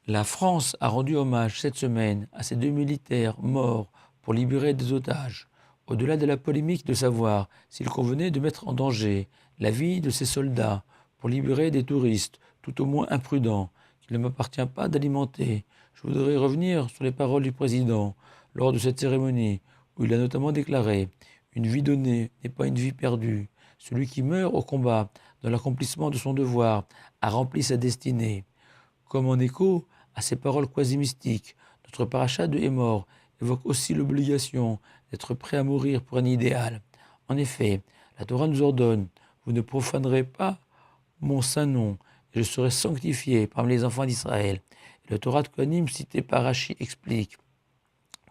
La France a rendu hommage cette semaine à ces deux militaires morts pour libérer des otages. Au-delà de la polémique de savoir s'il convenait de mettre en danger la vie de ces soldats pour libérer des touristes tout au moins imprudents qu'il ne m'appartient pas d'alimenter, je voudrais revenir sur les paroles du président lors de cette cérémonie où il a notamment déclaré: une vie donnée n'est pas une vie perdue. Celui qui meurt au combat dans l'accomplissement de son devoir a rempli sa destinée. Comme en écho à ces paroles quasi mystiques, notre paracha de Hémor évoque aussi l'obligation d'être prêt à mourir pour un idéal. En effet, la Torah nous ordonne: vous ne profanerez pas mon saint nom, et je serai sanctifié parmi les enfants d'Israël. Et le Torah de Kohanim cité par Rashi explique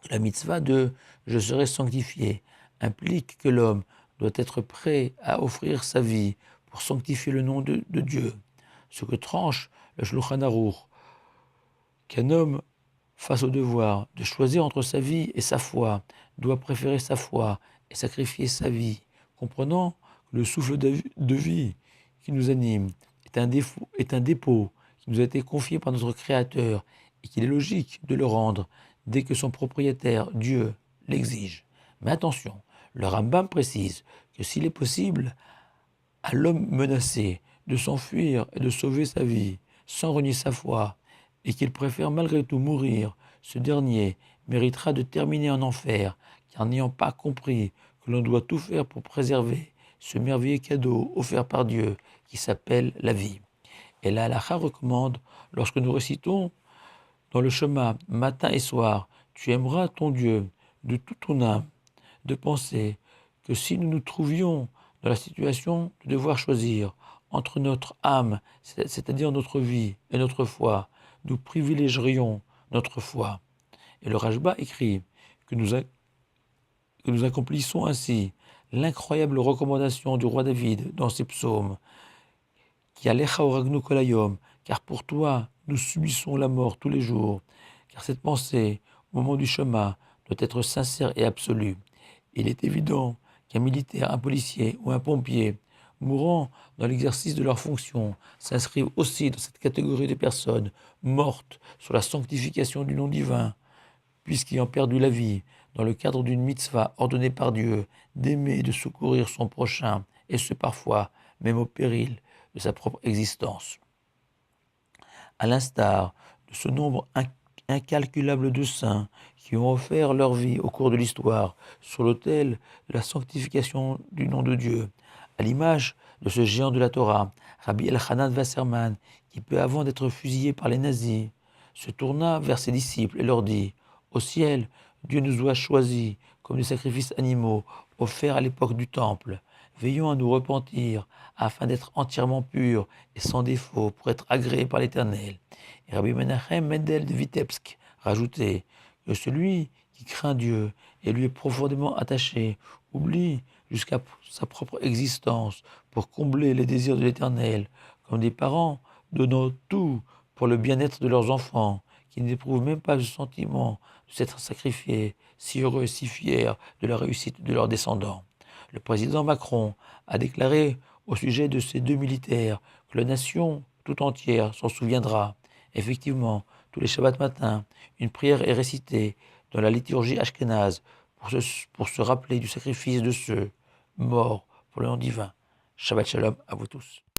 que la mitzvah de je serai sanctifié implique que l'homme doit être prêt à offrir sa vie pour sanctifier le nom de Dieu. Ce que tranche le Shulchan Aruch, qu'un homme, face au devoir de choisir entre sa vie et sa foi, doit préférer sa foi et sacrifier sa vie, comprenant que le souffle de vie qui nous anime est un dépôt qui nous a été confié par notre Créateur et qu'il est logique de le rendre dès que son propriétaire, Dieu, l'exige. Mais attention, le Rambam précise que s'il est possible à l'homme menacé de s'enfuir et de sauver sa vie sans renier sa foi, et qu'il préfère malgré tout mourir, ce dernier méritera de terminer en enfer, car n'ayant pas compris que l'on doit tout faire pour préserver ce merveilleux cadeau offert par Dieu qui s'appelle la vie. Et la halakha recommande, lorsque nous récitons dans le Shema matin et soir, tu aimeras ton Dieu de toute ton âme, de penser que si nous nous trouvions dans la situation de devoir choisir entre notre âme, c'est-à-dire notre vie, et notre foi, nous privilégierions notre foi. Et le Rajba écrit que nous accomplissons ainsi l'incroyable recommandation du roi David dans ses psaumes, qui alecha oragnu kolayom, car pour toi nous subissons la mort tous les jours, car cette pensée, au moment du chemin, doit être sincère et absolue. Il est évident qu'un militaire, un policier ou un pompier mourant dans l'exercice de leurs fonctions s'inscrivent aussi dans cette catégorie de personnes mortes sur la sanctification du nom divin, puisqu'ayant perdu la vie dans le cadre d'une mitzvah ordonnée par Dieu d'aimer et de secourir son prochain, et ce parfois même au péril de sa propre existence. À l'instar de ce nombre incalculable de saints qui ont offert leur vie au cours de l'histoire sur l'autel de la sanctification du nom de Dieu, à l'image de ce géant de la Torah, Rabbi Elchanan Wasserman, qui peu avant d'être fusillé par les nazis, se tourna vers ses disciples et leur dit: au ciel, Dieu nous a choisis comme des sacrifices animaux offerts à l'époque du Temple. Veillons à nous repentir afin d'être entièrement purs et sans défaut pour être agréés par l'Éternel. Et Rabbi Menachem Mendel de Vitebsk rajoutait que celui qui craint Dieu et lui est profondément attaché oublie jusqu'à sa propre existence pour combler les désirs de l'Éternel, comme des parents donnant tout pour le bien-être de leurs enfants, qui n'éprouvent même pas le sentiment de s'être sacrifiés, si heureux et si fiers de la réussite de leurs descendants. Le président Macron a déclaré au sujet de ces deux militaires que la nation tout entière s'en souviendra. Effectivement, tous les Shabbats matins, une prière est récitée dans la liturgie ashkénaze pour se rappeler du sacrifice de ceux morts pour le nom divin. Shabbat Shalom à vous tous.